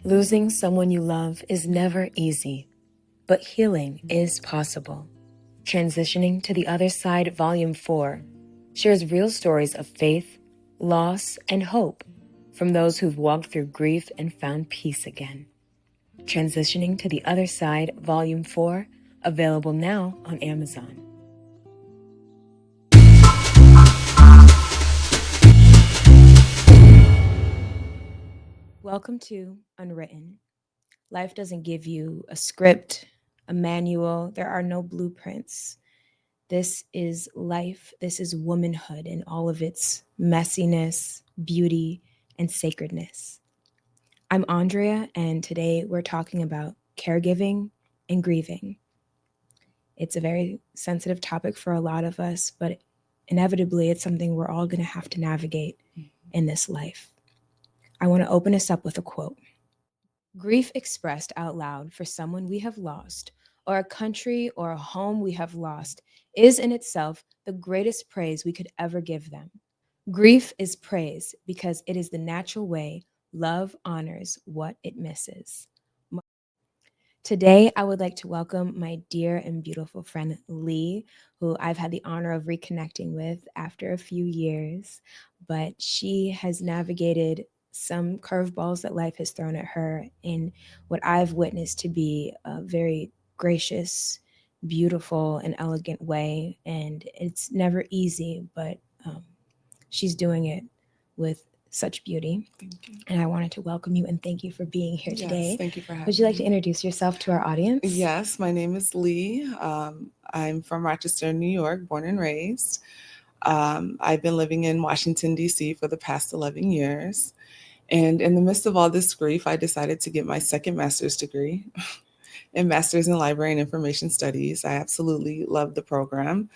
Losing someone you love is never easy, but healing is possible. Transitioning to the Other Side, Volume 4 shares real stories of faith, loss, and hope from those who've walked through grief and found peace again. Transitioning to the Other Side, Volume 4, available now on Amazon. Welcome to Unwritten. Life doesn't give you a script, a manual. There are no blueprints. This is life. This is womanhood in all of its messiness, beauty, and sacredness. I'm Andrea, and today we're talking about caregiving and grieving. It's a very sensitive topic for a lot of us, but inevitably it's something we're all going to have to navigate in this life. I want to open us up with a quote. Grief expressed out loud for someone we have lost, or a country or a home we have lost, is in itself the greatest praise we could ever give them. Grief is praise because it is the natural way love honors what it misses. Today, I would like to welcome my dear and beautiful friend Leigh, who I've had the honor of reconnecting with after a few years, but she has navigated some curveballs that life has thrown at her in what I've witnessed to be a very gracious, beautiful, and elegant way. And it's never easy, but she's doing it with such beauty. Thank you. And I wanted to welcome you and thank you for being here today. Yes, thank you for having me. Would you like to introduce yourself to our audience? Yes, my name is Leigh. I'm from Rochester, New York, born and raised. I've been living in Washington, D.C. for the past 11 years. And in the midst of all this grief, I decided to get my second master's degree in Master's in Library and Information Studies. I absolutely love the program.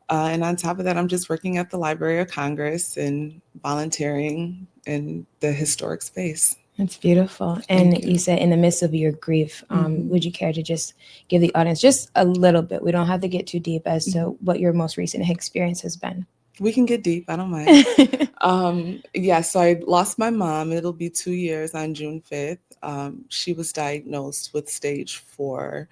And on top of that, I'm just working at the Library of Congress and volunteering in the historic space. That's beautiful. And you said in the midst of your grief, would you care to just give the audience just a little bit? We don't have to get too deep as to what your most recent experience has been. We can get deep. I don't mind. So I lost my mom. It'll be 2 years on June 5th. She was diagnosed with stage 4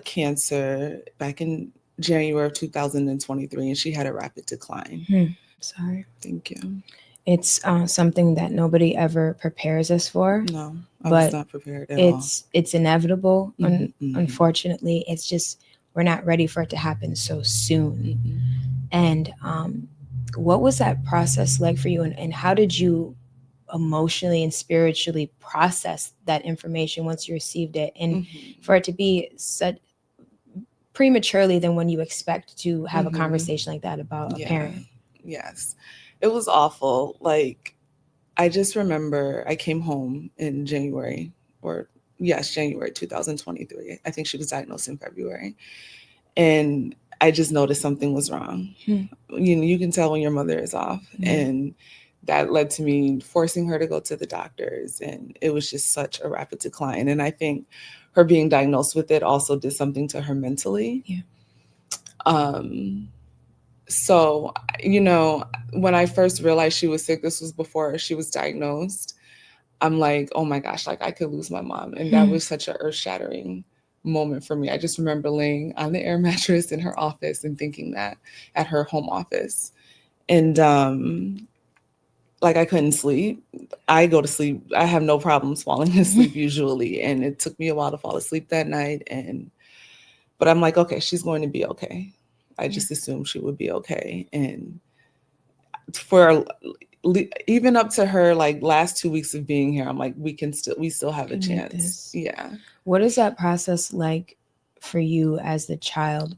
cancer back in January of 2023, and she had a rapid decline. Sorry. Thank you. It's something that nobody ever prepares us for. No, I was not prepared at all. It's inevitable. Unfortunately, it's just we're not ready for it to happen so soon. And what was that process like for you? And how did you emotionally and spiritually process that information once you received it? And for it to be such prematurely than when you expect to have a conversation like that about a parent. Yes, it was awful. Like, I just remember I came home in January 2023. I think she was diagnosed in February. And I just noticed something was wrong. You can tell when your mother is off. And that led to me forcing her to go to the doctors. And it was just such a rapid decline. And I think her being diagnosed with it also did something to her mentally. So, when I first realized she was sick, this was before she was diagnosed. I'm like, oh my gosh, like I could lose my mom. And that was such an earth-shattering moment for me. I just remember laying on the air mattress in her office and thinking that at her home office. And like I couldn't sleep. I go to sleep. I have no problems falling asleep usually. And it took me a while to fall asleep that night. But I'm like, okay, she's going to be okay. I just assumed she would be okay. And for even up to her like last 2 weeks of being here, I'm like, we still have a chance. Yeah. What is that process like for you as the child?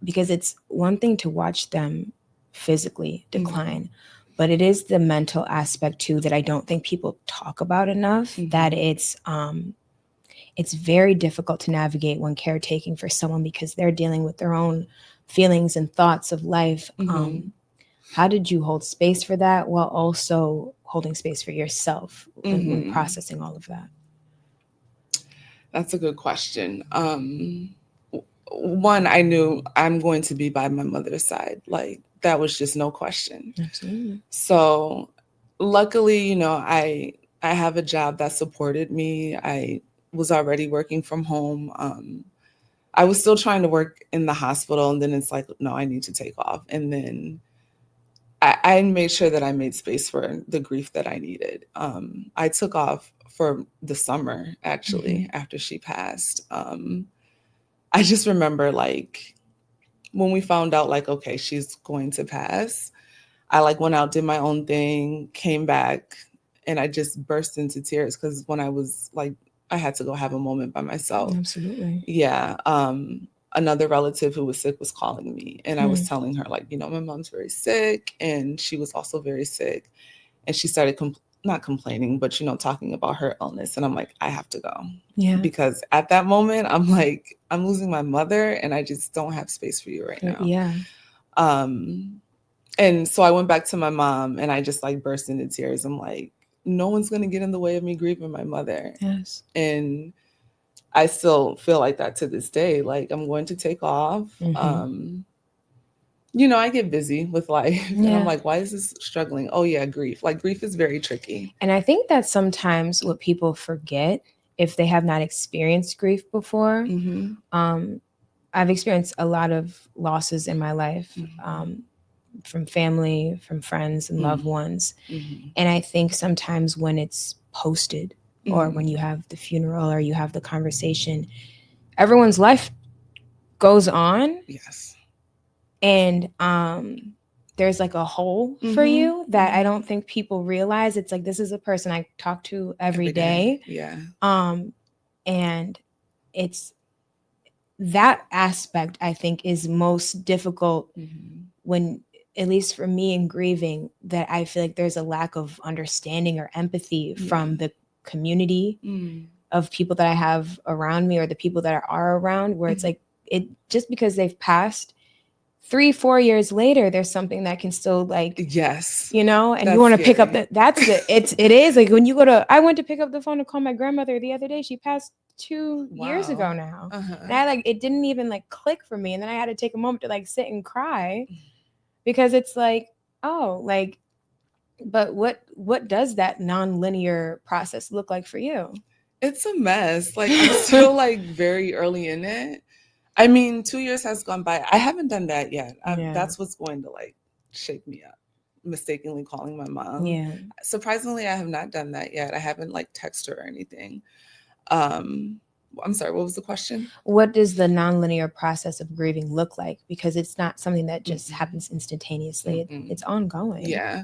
Because it's one thing to watch them physically decline, but it is the mental aspect too that I don't think people talk about enough. That it's very difficult to navigate when caretaking for someone because they're dealing with their own feelings and thoughts of life. How did you hold space for that while also holding space for yourself and processing all of that? That's a good question. One, I knew I'm going to be by my mother's side. Like, that was just no question. Absolutely. So luckily, I I have a job that supported me. I was already working from home. I was still trying to work in the hospital, and then it's like, no, I need to take off. And then I made sure that I made space for the grief that I needed. I took off for the summer, actually, after she passed. I just remember, like, when we found out, like, okay, she's going to pass, I like went out, did my own thing, came back, and I just burst into tears because when I was like, I had to go have a moment by myself. Absolutely. Yeah. Another relative who was sick was calling me, and I was telling her, like, my mom's very sick, and she was also very sick, and she started not complaining, but talking about her illness, and I'm like, I have to go. Yeah. Because at that moment, I'm like, I'm losing my mother, and I just don't have space for you right now. Yeah. And so I went back to my mom, and I just like burst into tears. I'm like, no one's gonna get in the way of me grieving my mother. Yes. And I still feel like that to this day. Like, I'm going to take off. I get busy with life, and I'm like, why is this struggling? Oh yeah, grief. Like, grief is very tricky. And I think that's sometimes what people forget if they have not experienced grief before. I've experienced a lot of losses in my life, from family, from friends and loved ones. And I think sometimes when it's posted, or when you have the funeral or you have the conversation, everyone's life goes on. Yes. And there's like a hole for you that I don't think people realize. It's like, this is a person I talk to every day. Yeah. And it's that aspect, I think, is most difficult when, at least for me in grieving, that I feel like there's a lack of understanding or empathy from the community of people that I have around me, or the people that are around, where it's like, it just because they've passed 3-4 years later, there's something that can still, like, yes, and you want to pick up it is like, when you I went to pick up the phone to call my grandmother the other day. She passed 2 years ago now. And I it didn't even like click for me. And then I had to take a moment to like sit and cry, because it's like, oh, like, but what does that non-linear process look like for you? It's a mess. Like, I'm still like very early in it. I mean, 2 years has gone by. I haven't done that yet. That's what's going to like shake me up. Mistakenly calling my mom. Yeah. Surprisingly, I have not done that yet. I haven't like texted her or anything. I'm sorry, what was the question? What does the nonlinear process of grieving look like? Because it's not something that just happens instantaneously. It's ongoing. Yeah.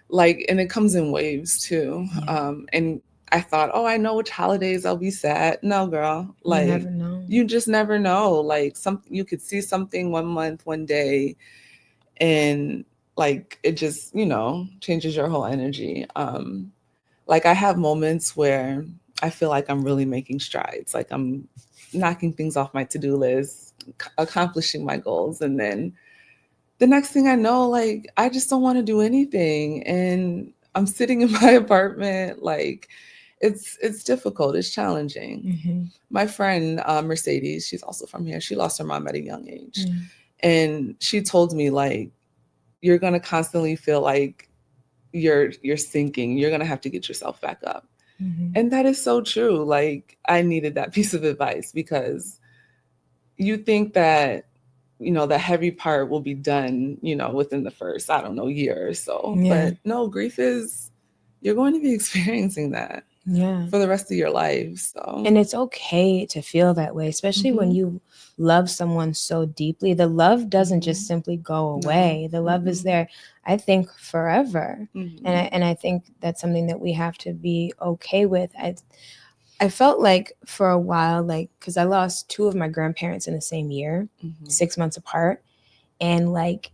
Like, and it comes in waves too. Yeah. And I thought, oh, I know which holidays I'll be sad. No, girl. Like, you never know. You just never know. Like, you could see something one month, one day, and like it just, changes your whole energy. Like, I have moments where I feel like I'm really making strides. Like, I'm knocking things off my to-do list, accomplishing my goals, and then the next thing I know, like, I just don't want to do anything, and I'm sitting in my apartment. Like, it's difficult. It's challenging. My friend Mercedes, she's also from here. She lost her mom at a young age, and she told me, like, you're gonna constantly feel like you're sinking. You're gonna have to get yourself back up, and that is so true. Like, I needed that piece of advice, because you think that the heavy part will be done, within the first, I don't know, year or so. But no, grief is, you're going to be experiencing that for the rest of your life. So, and it's okay to feel that way, especially when you love someone so deeply. The love doesn't just simply go away. The love is there, I think, forever. And I think that's something that we have to be okay with. I felt like for a while, like, because I lost 2 of my grandparents in the same year, 6 months apart. And like,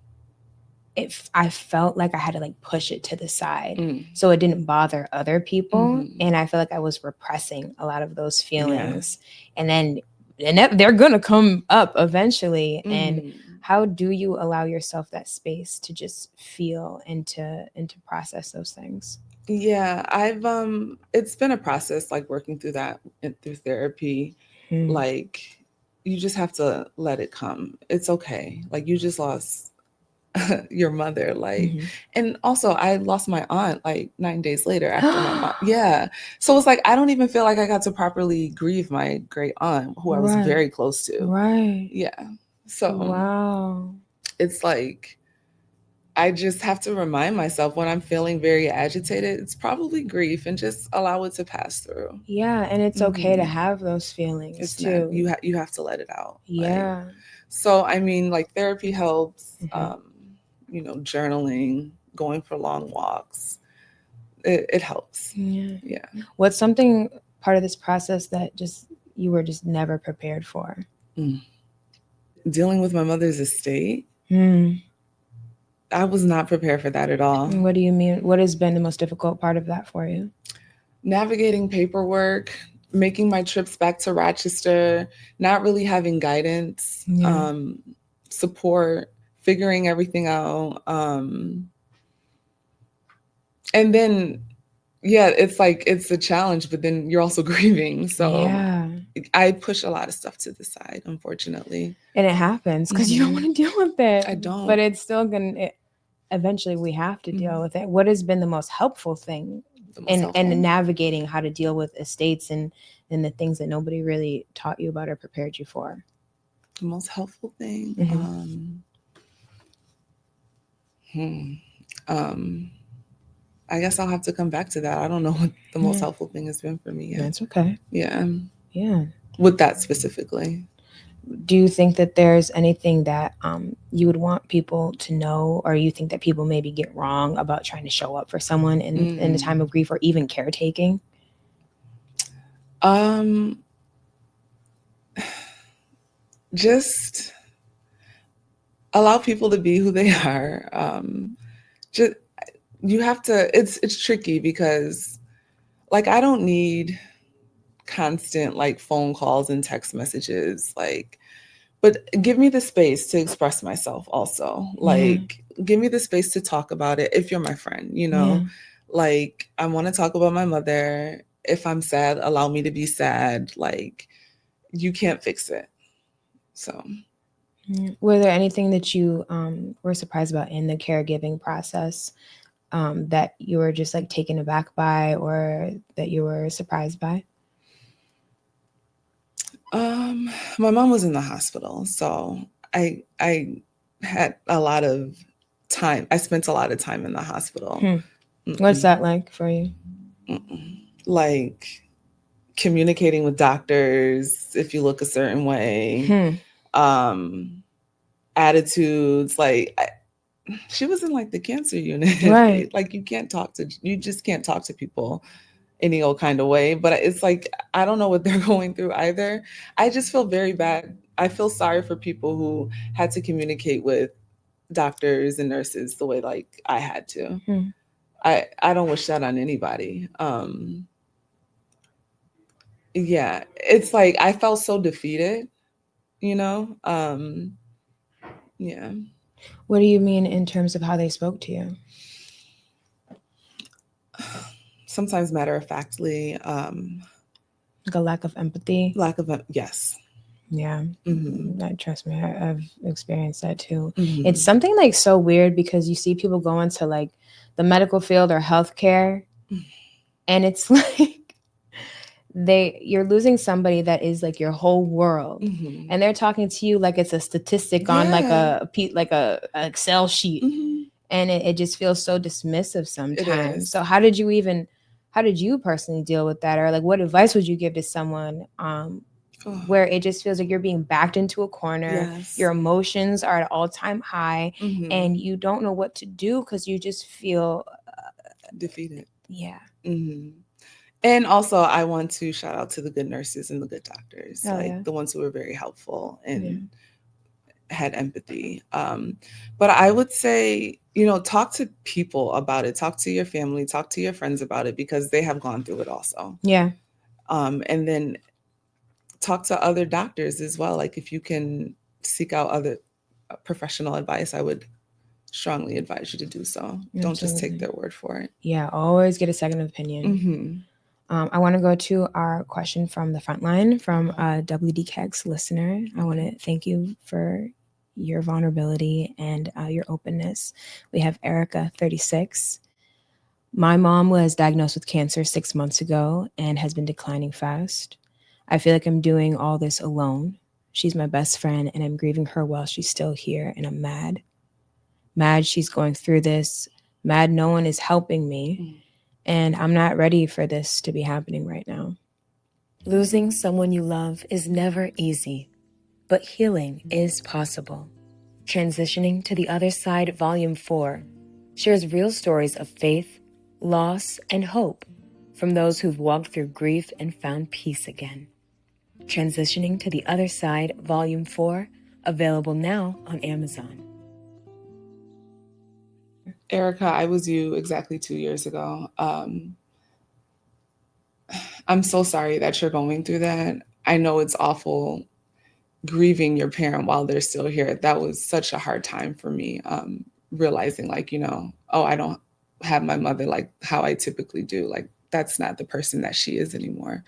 I felt like I had to like push it to the side so it didn't bother other people. And I feel like I was repressing a lot of those feelings. And then they're going to come up eventually. And how do you allow yourself that space to just feel and to process those things? Yeah, I've it's been a process, like, working through that through therapy. Like, you just have to let it come. It's okay. Like, you just lost your mother, like. Mhm. And also I lost my aunt like 9 days later after my mom. Yeah. So it's like I don't even feel like I got to properly grieve my great aunt who I was Right. very close to. Right. Yeah. So Wow. it's like I just have to remind myself when I'm feeling very agitated, it's probably grief, and just allow it to pass through. Yeah, and it's okay to Mhm. have those feelings It's not, too. you have to let it out. Like, Yeah. so I mean, like therapy helps, Mhm. journaling, going for long walks. It helps. Yeah. Yeah. What's something part of this process that just you were just never prepared for? Mm. Dealing with my mother's estate, Hmm. I was not prepared for that at all. What do you mean? What has been the most difficult part of that for you? Navigating paperwork, making my trips back to Rochester, not really having guidance, Yeah. support, figuring everything out. And then, yeah, it's like it's a challenge, but then you're also grieving. So Yeah. I push a lot of stuff to the side, unfortunately. And it happens because you don't want to deal with it. I don't. But it's still eventually we have to deal with it. What has been the most helpful thing The most helpful. and navigating how to deal with estates and the things that nobody really taught you about or prepared you for? The most helpful thing. I guess I'll have to come back to that. I don't know what the most helpful thing has been for me yet. That's okay. Yeah. Yeah. With that specifically. Do you think that there's anything that you would want people to know, or you think that people maybe get wrong about trying to show up for someone in the time of grief or even caretaking? Just allow people to be who they are. Just you have to. It's tricky because, like, I don't need constant like phone calls and text messages, like, but give me the space to express myself also. Like, give me the space to talk about it if you're my friend, like I want to talk about my mother. If I'm sad, allow me to be sad. Like, you can't fix it. So Were there anything that you were surprised about in the caregiving process that you were just like taken aback by, or that you were surprised by? My mom was in the hospital, so I had a lot of time. I spent a lot of time in the hospital. What's that like for you? Like communicating with doctors if you look a certain way, attitudes. Like she was in like the cancer unit, Right? Like you just can't talk to people any old kind of way. But it's like I don't know what they're going through either. I just feel very bad. I feel sorry for people who had to communicate with doctors and nurses the way like I had to. I don't wish that on anybody. Yeah, it's like I felt so defeated, you know? Yeah. What do you mean in terms of how they spoke to you? Sometimes matter of factly, Like a lack of empathy? yes. Yeah. Mm-hmm. Trust me, I've experienced that too. Mm-hmm. It's something like so weird because you see people go into like the medical field or healthcare, and it's like you're losing somebody that is like your whole world, and they're talking to you like it's a statistic on like a Excel sheet, and it just feels so dismissive sometimes. So how did you personally deal with that, or like what advice would you give to someone where it just feels like you're being backed into a corner, your emotions are at all-time high, and you don't know what to do because you just feel defeated? Yeah. And also, I want to shout out to the good nurses and the good doctors, the ones who were very helpful and had empathy. But I would say, talk to people about it. Talk to your family, talk to your friends about it, because they have gone through it also. Yeah. And then talk to other doctors as well. Like if you can seek out other professional advice, I would strongly advise you to do so. Absolutely. Don't just take their word for it. Yeah, always get a second opinion. I want to go to our question from the front line from a WDCAG's listener. I want to thank you for your vulnerability and your openness. We have Erica, 36. My mom was diagnosed with cancer 6 months ago and has been declining fast. I feel like I'm doing all this alone. She's my best friend, and I'm grieving her while she's still here, and I'm mad. Mad she's going through this. Mad no one is helping me, and I'm not ready for this to be happening right now. Losing someone you love is never easy, but healing is possible. Transitioning to the Other Side, Volume 4 shares real stories of faith, loss, and hope from those who've walked through grief and found peace again. Transitioning to the Other Side, Volume 4, available now on Amazon. Erica, I was you exactly 2 years ago. I'm so sorry that you're going through that. I know it's awful grieving your parent while they're still here. That was such a hard time for me, realizing like, oh, I don't have my mother like how I typically do. Like, that's not the person that she is anymore.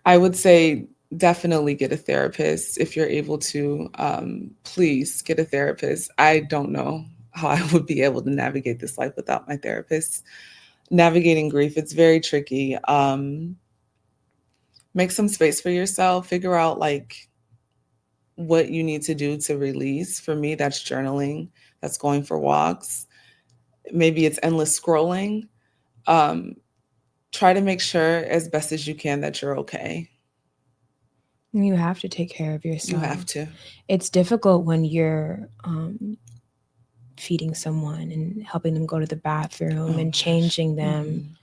I would say definitely get a therapist if you're able to. Please get a therapist. I don't know how I would be able to navigate this life without my therapist. Navigating grief, it's very tricky. Make some space for yourself. Figure out like what you need to do to release. For me, that's journaling. That's going for walks. Maybe it's endless scrolling. Try to make sure as best as you can that you're okay. You have to take care of yourself. You have to. It's difficult when you're feeding someone and helping them go to the bathroom and changing them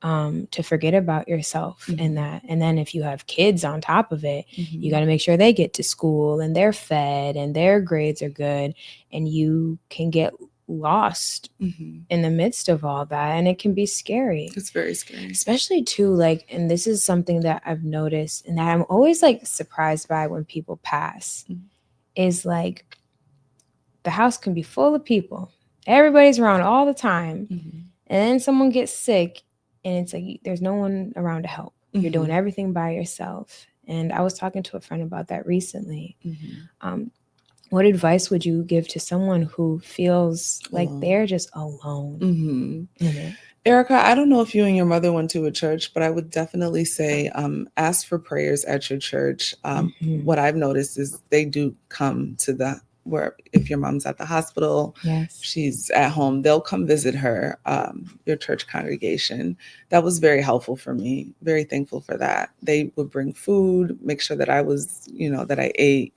to forget about yourself in that. And then if you have kids on top of it, you got to make sure they get to school and they're fed and their grades are good, and you can get lost in the midst of all that, and it can be scary. It's very scary, especially too, like, and this is something that I've noticed and that I'm always like surprised by when people pass, is like the house can be full of people, everybody's around all the time, and then someone gets sick and it's like there's no one around to help. You're doing everything by yourself. And I was talking to a friend about that recently. What advice would you give to someone who feels like they're just alone in it? Erica, I don't know if you and your mother went to a church, but I would definitely say ask for prayers at your church. What I've noticed is they do come to where if your mom's at the hospital, she's at home, they'll come visit her, your church congregation. That was very helpful for me. Very thankful for that. They would bring food, make sure that I was, that I ate.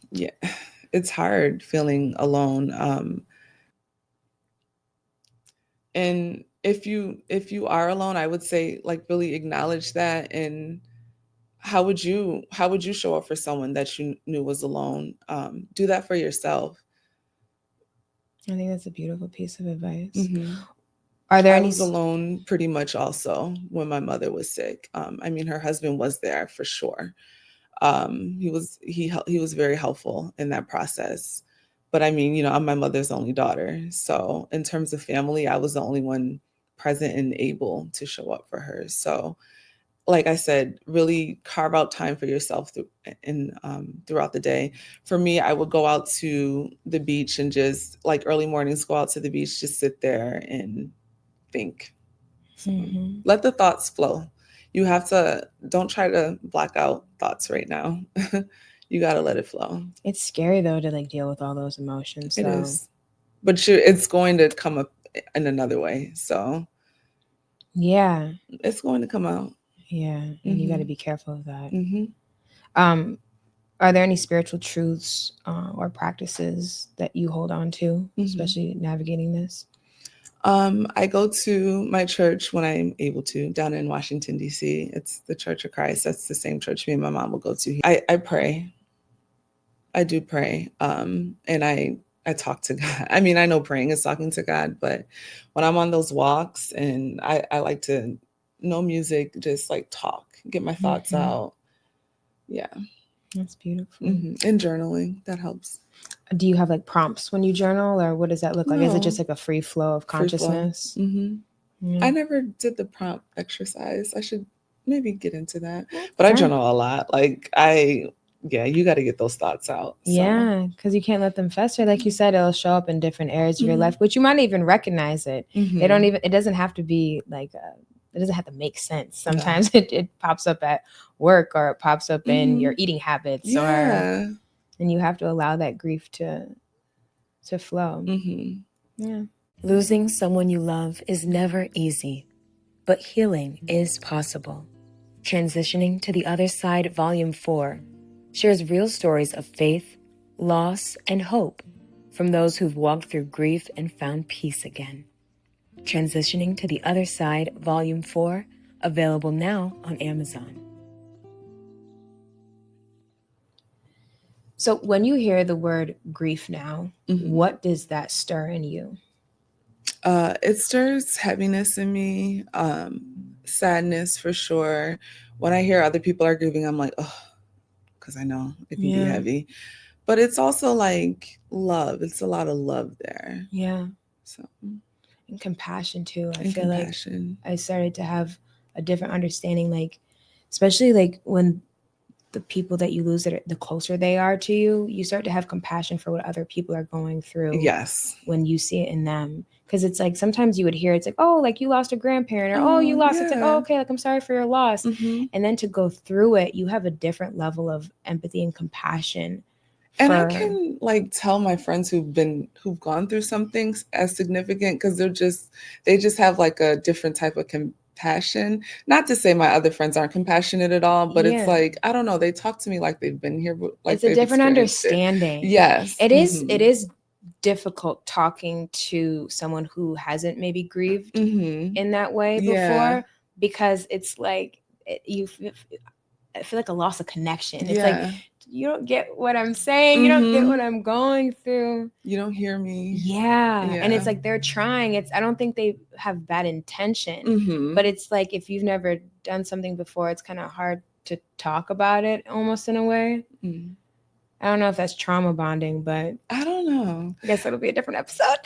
Yeah, it's hard feeling alone. And if you are alone, I would say like really acknowledge that. And how would you show up for someone that you knew was alone? Do that for yourself. I think that's a beautiful piece of advice. I was alone pretty much also when my mother was sick. I mean, her husband was there for sure. He was very helpful in that process. But I mean, I'm my mother's only daughter. So in terms of family, I was the only one present and able to show up for her. So like I said, really carve out time for yourself throughout the day. For me, I would go out to the beach and just like early mornings, go out to the beach, just sit there and think. So, let the thoughts flow. You have to, don't try to block out thoughts right now. You got to let it flow. It's scary though to like deal with all those emotions. It is. But it's going to come up in another way. So yeah, it's going to come out. Yeah, and you got to be careful of that. Are there any spiritual truths or practices that you hold on to, especially navigating this? I go to my church when I'm able to, down in Washington, D.C. It's the Church of Christ. That's the same church me and my mom will go to. I pray. I do pray. And I talk to God. I mean, I know praying is talking to God, but when I'm on those walks and I like to, no music, just like talk, get my thoughts out. Yeah. That's beautiful. And journaling, that helps. Do you have like prompts when you journal, or what does that look like? Is it just like a free flow of consciousness? Yeah. I never did the prompt exercise. I should maybe get into that. Well, But I fun. journal a lot. Yeah, you got to get those thoughts out. So. Yeah, because you can't let them fester. Like you said, it'll show up in different areas of your life, which you might even recognize it. They don't even, it doesn't have to be like, it doesn't have to make sense. Sometimes it pops up at work, or it pops up in your eating habits, and you have to allow that grief to flow. Yeah. Losing someone you love is never easy, but healing is possible. Transitioning to the Other Side, Volume 4 shares real stories of faith, loss, and hope from those who've walked through grief and found peace again. Transitioning to the Other Side, Volume 4, available now on Amazon. So when you hear the word grief now, what does that stir in you? It stirs heaviness in me, sadness for sure. When I hear other people are grieving, I'm like, oh, because I know it can be heavy. But it's also like love. It's a lot of love there. Yeah. So. And compassion too. I feel like I started to have a different understanding, like, especially like when the people that you lose, the closer they are to you, you start to have compassion for what other people are going through. Yes. When you see it in them. Because it's like sometimes you would hear it's like, oh, like you lost a grandparent, or oh, you lost, it's like, oh, okay, like I'm sorry for your loss. And then to go through it, you have a different level of empathy and compassion. And I can like tell my friends who've gone through something as significant, because they just have like a different type of compassion. Not to say my other friends aren't compassionate at all, but it's like, I don't know, they talk to me like they've been here, like it's a different understanding. Yes. It is difficult talking to someone who hasn't maybe grieved in that way before, because it's like I feel like a loss of connection. It's like, you don't get what I'm saying. You don't get what I'm going through. You don't hear me. Yeah. And it's like they're trying. I don't think they have bad intention, but it's like if you've never done something before, it's kind of hard to talk about it almost in a way. I don't know if that's trauma bonding, but I don't know. I guess it'll be a different episode.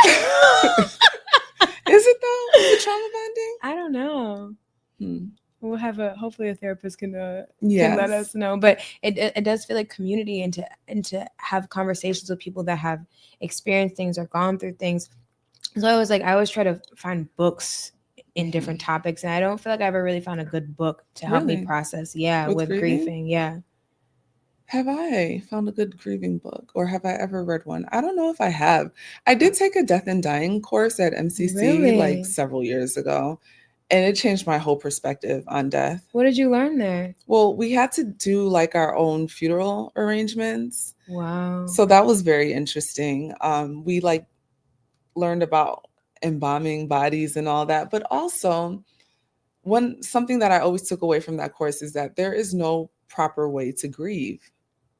Is it though? Is it trauma bonding? I don't know. We'll have hopefully a therapist can let us know. But it does feel like community, and to have conversations with people that have experienced things or gone through things. So I always try to find books in different topics, and I don't feel like I ever really found a good book to help me process. Yeah, with grieving. Yeah. Have I found a good grieving book, or have I ever read one? I don't know if I have. I did take a death and dying course at MCC like several years ago, and it changed my whole perspective on death. What did you learn there? Well, we had to do like our own funeral arrangements. Wow. So that was very interesting. We like learned about embalming bodies and all that, but also something that I always took away from that course is that there is no proper way to grieve.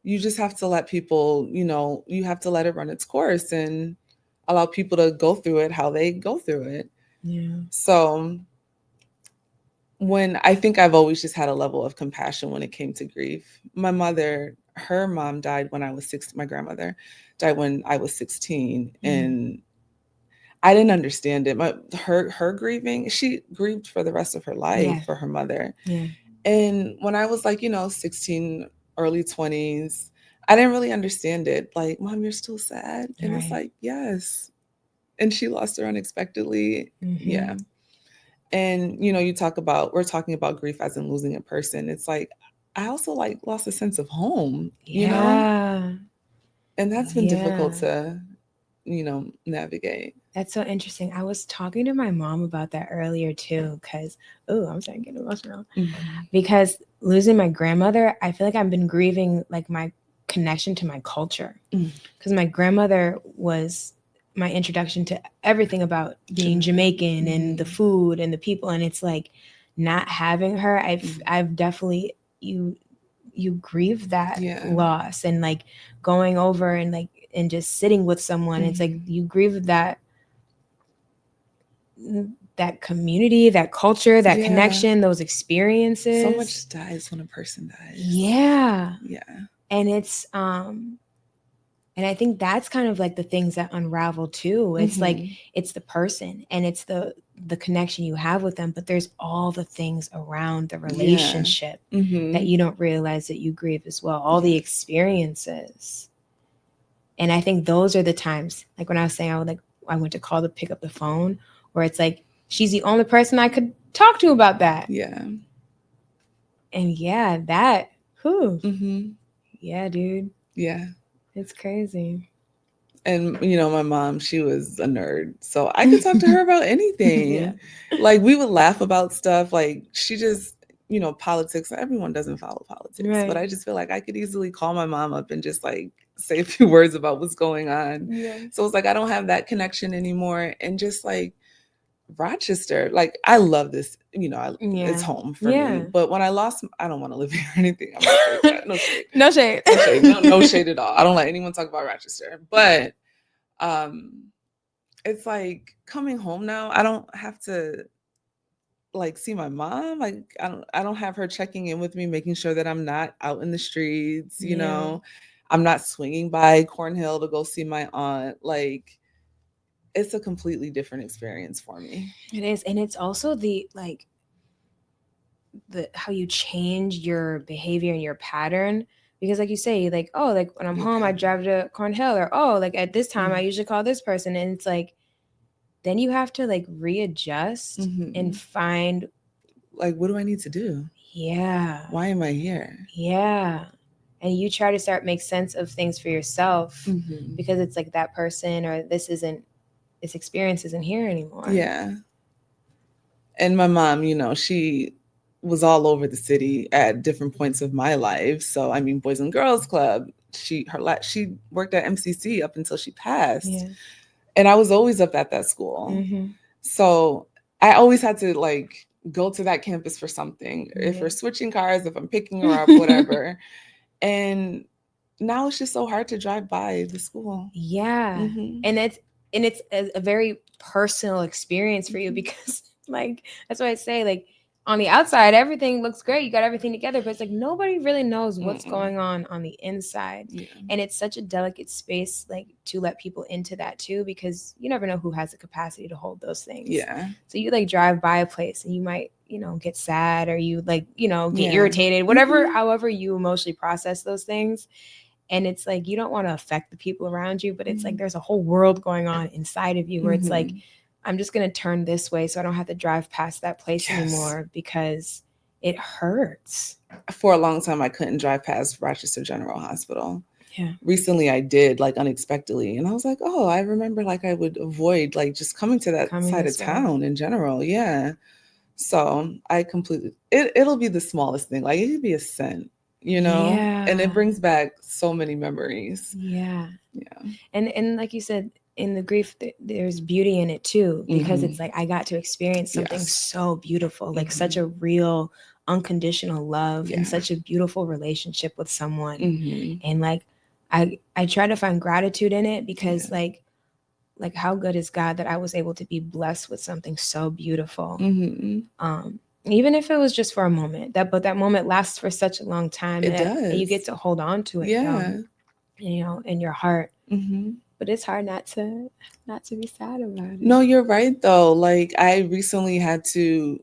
You just have to let people, you have to let it run its course and allow people to go through it how they go through it. Yeah. So I think I've always just had a level of compassion when it came to grief. My mother, her mom died when I was 6. My grandmother died when I was 16, and I didn't understand it. Her grieving, she grieved for the rest of her life for her mother. Yeah. And when I was like, 16, early 20s, I didn't really understand it. Like, Mom, you're still sad? And it's like, yes. And she lost her unexpectedly. Yeah. And, we're talking about grief as in losing a person. It's like, I also like lost a sense of home, you know? And that's been difficult to, navigate. That's so interesting. I was talking to my mom about that earlier too, because, I'm starting to get emotional. Because losing my grandmother, I feel like I've been grieving like my connection to my culture. Because my grandmother was my introduction to everything about being Jamaican and the food and the people. And it's like not having her, I've definitely, you grieve that loss, and like going over and just sitting with someone. It's like you grieve that community, that culture, that connection, those experiences. So much dies when a person dies. Yeah. Yeah. And it's And I think that's kind of like the things that unravel too. It's like, Mhm. it's the person and it's the connection you have with them, but there's all the things around the Yeah. relationship that Mhm. you don't realize that you grieve as well. All the Yes. experiences. And I think those are the times, like when I was saying I went to call to pick up the phone, where it's like she's the only person I could talk to about that. Yeah. And yeah, that, whew, Mhm. yeah, dude, Yeah. it's crazy. And my mom, she was a nerd, so I could talk to her about anything. Yeah. Like, we would laugh about stuff. Like, she just, politics. Everyone doesn't follow politics, but Right. I just feel like I could easily call my mom up and just like say a few words about what's going on. Yeah. So it's like I don't have that connection anymore. And just like Rochester, like I love this. Yeah. It's home for Yeah. me. But when I lost, I don't want to live here or anything. I'm not saying that. No shade. No shade. No shade. No shade at all. I don't let anyone talk about Rochester. But it's like coming home now. I don't have to like see my mom. Like I don't have her checking in with me, making sure that I'm not out in the streets. Yeah. I'm not swinging by Cornhill to go see my aunt. Like, it's a completely different experience for me. It is. And it's also the how you change your behavior and your pattern. Because like you say, like, oh, like when I'm Your home, I pattern. drive to Cornhill, or oh, like at this time I usually call this person. And it's like, then you have to like readjust and find, like, what do I need to do? Yeah. Why am I here? Yeah. And you try to start make sense of things for yourself, because it's like that person or this experience isn't here anymore. Yeah. And my mom, she was all over the city at different points of my life. So, I mean, Boys and Girls Club, she worked at MCC up until she passed. Yeah. And I was always up at that school. So I always had to like go to that campus for something. If we're switching cars, if I'm picking her up, whatever. And now it's just so hard to drive by the school. Yeah. And it's a very personal experience for you, because like that's why I say, like, on the outside everything looks great, you got everything together, but it's like nobody really knows what's going on the inside. And it's such a delicate space, like, to let people into that too, because you never know who has the capacity to hold those things. So you like drive by a place and you might get sad, or you like get irritated, whatever, however you emotionally process those things. And it's like you don't want to affect the people around you, but it's like there's a whole world going on inside of you where it's like, I'm just going to turn this way so I don't have to drive past that place anymore, because it hurts. For a long time, I couldn't drive past Rochester General Hospital. Yeah. Recently, I did, like, unexpectedly. And I was like, oh, I remember, like, I would avoid, like, just coming to that side of town in general. Yeah. So I completely, it'll be the smallest thing. Like, it could be a cent, Yeah. and it brings back so many memories. Yeah. And like you said, in the grief, there's beauty in it too, because it's like I got to experience something so beautiful, like such a real unconditional love and such a beautiful relationship with someone. And like I try to find gratitude in it, because like how good is God that I was able to be blessed with something so beautiful. Even if it was just for a moment, but that moment lasts for such a long time. It does. And you get to hold on to it, in your heart. But it's hard not to be sad about it. No, you're right though. Like, I recently had to,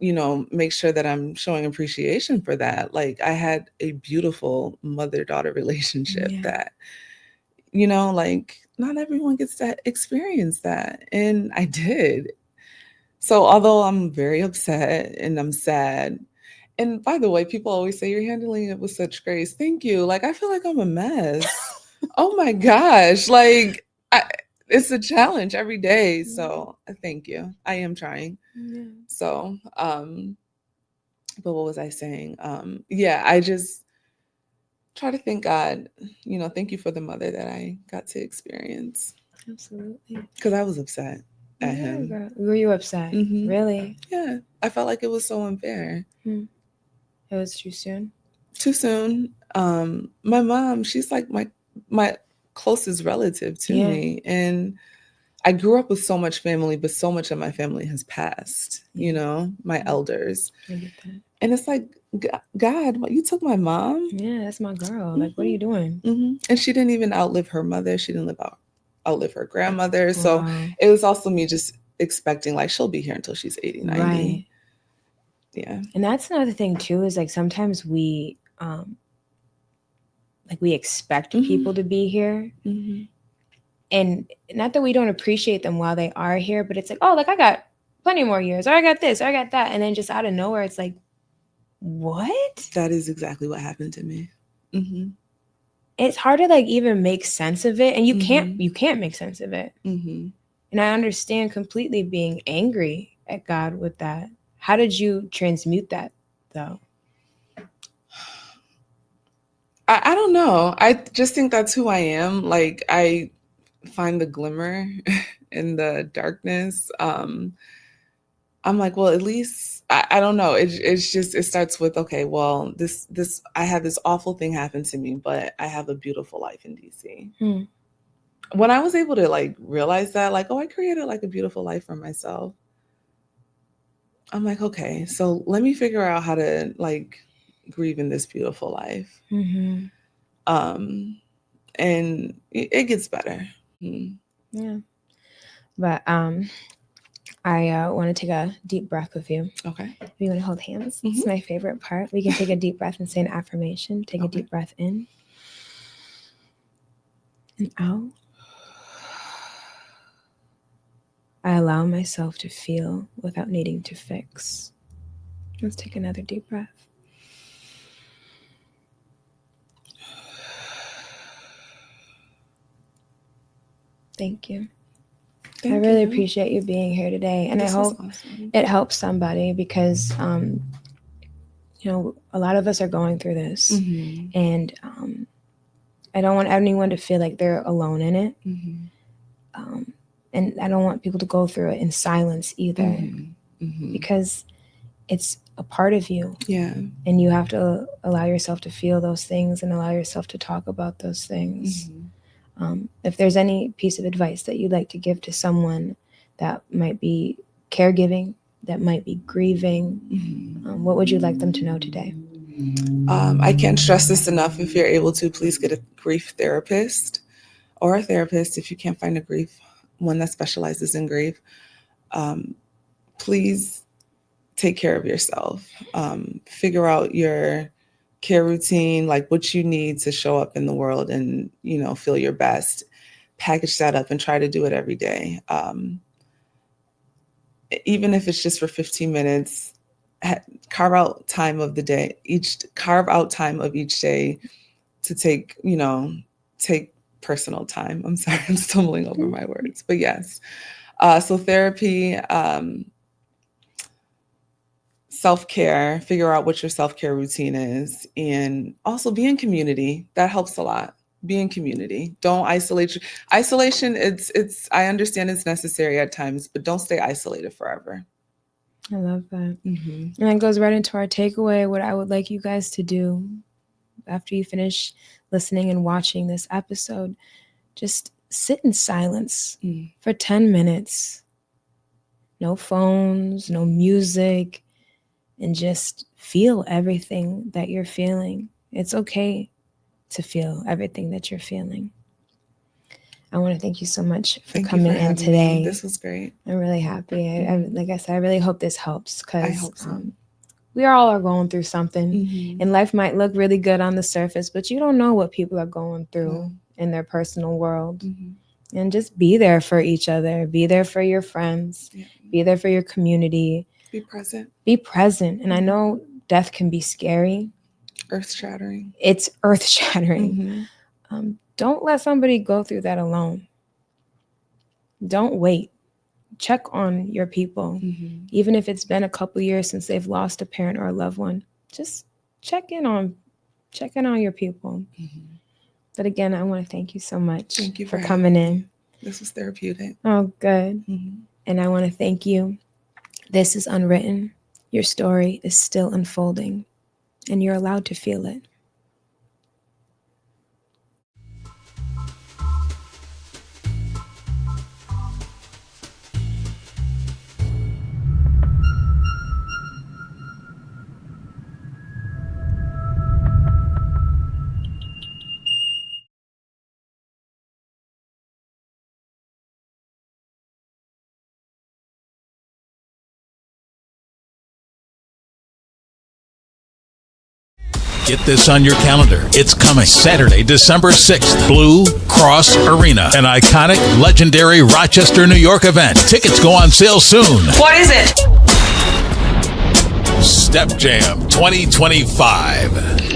make sure that I'm showing appreciation for that. Like, I had a beautiful mother-daughter relationship that, like, not everyone gets to experience that. And I did. So although I'm very upset and I'm sad, and by the way, people always say you're handling it with such grace. Thank you. Like, I feel like I'm a mess. Oh my gosh. Like, it's a challenge every day. So thank you. I am trying. So, but what was I saying? I just try to thank God, thank you for the mother that I got to experience. Absolutely. Because I was upset at him. Girl. Were you upset? Really? Yeah. I felt like it was so unfair. It was too soon? Too soon. My mom, she's like my closest relative to me. And I grew up with so much family, but so much of my family has passed, my elders. I get that. And it's like God, what, you took my mom? Yeah, that's my girl. Like, what are you doing? And she didn't even outlive her mother. She didn't outlive her grandmother. So Wow. it was also me just expecting like she'll be here until she's 80, 90. Right. Yeah. And that's another thing too, is like sometimes we expect people to be here. And not that we don't appreciate them while they are here, but it's like, oh, like I got plenty more years, or I got this, or I got that. And then just out of nowhere, it's like, what? That is exactly what happened to me. It's hard to like even make sense of it. And you can't make sense of it. And I understand completely being angry at God with that. How did you transmute that though? I don't know. I just think that's who I am. Like I find the glimmer in the darkness. I'm like, well, at least I don't know. It's just, it starts with, okay, well, this I had this awful thing happen to me, but I have a beautiful life in DC. When I was able to like realize that, like, oh, I created like a beautiful life for myself. I'm like, okay, so let me figure out how to like grieve in this beautiful life. And it gets better. Yeah. But I want to take a deep breath with you. Okay. We want to hold hands. It's my favorite part. We can take a deep breath and say an affirmation. Take a deep breath in and out. I allow myself to feel without needing to fix. Let's take another deep breath. Thank you. I really appreciate you being here today. And I hope it helps somebody because, you know, a lot of us are going through this. And I don't want anyone to feel like they're alone in it. And I don't want people to go through it in silence either. Because it's a part of you. Yeah. And you have to allow yourself to feel those things and allow yourself to talk about those things. If there's any piece of advice that you'd like to give to someone that might be caregiving, that might be grieving, what would you like them to know today? I can't stress this enough. If you're able to, please get a grief therapist or a therapist if you can't find one that specializes in grief. Please take care of yourself. Figure out your care routine, like what you need to show up in the world and, you know, feel your best. Package that up and try to do it every day. Even if it's just for 15 minutes, carve out time of each day to take personal time. I'm sorry, I'm stumbling over my words, but yes. So therapy, self-care, figure out what your self-care routine is, and also be in community. That helps a lot. Be in community. Don't isolate. Isolation, I understand it's necessary at times, but don't stay isolated forever. I love that. And that goes right into our takeaway. What I would like you guys to do after you finish listening and watching this episode, just sit in silence for 10 minutes. No phones, no music, and just feel everything that you're feeling. It's okay to feel everything that you're feeling. I want to thank you so much for coming in today. This was great. I'm really happy. Like I said, I really hope this helps because we all are going through something, and life might look really good on the surface, but you don't know what people are going through in their personal world. And just be there for each other. Be there for your friends. Be there for your community. Be present. Be present. And I know death can be scary. Earth-shattering. It's earth-shattering. Don't let somebody go through that alone. Don't wait. Check on your people. Even if it's been a couple years since they've lost a parent or a loved one, just check in on your people. But again, I want to thank you so much for coming in. This was therapeutic. Oh, good. And I want to thank you. This is Unwritten. Your story is still unfolding, and you're allowed to feel it. Get this on your calendar. It's coming Saturday, December 6th. Blue Cross Arena, an iconic, legendary Rochester, New York event. Tickets go on sale soon. What is it? Step Jam 2025.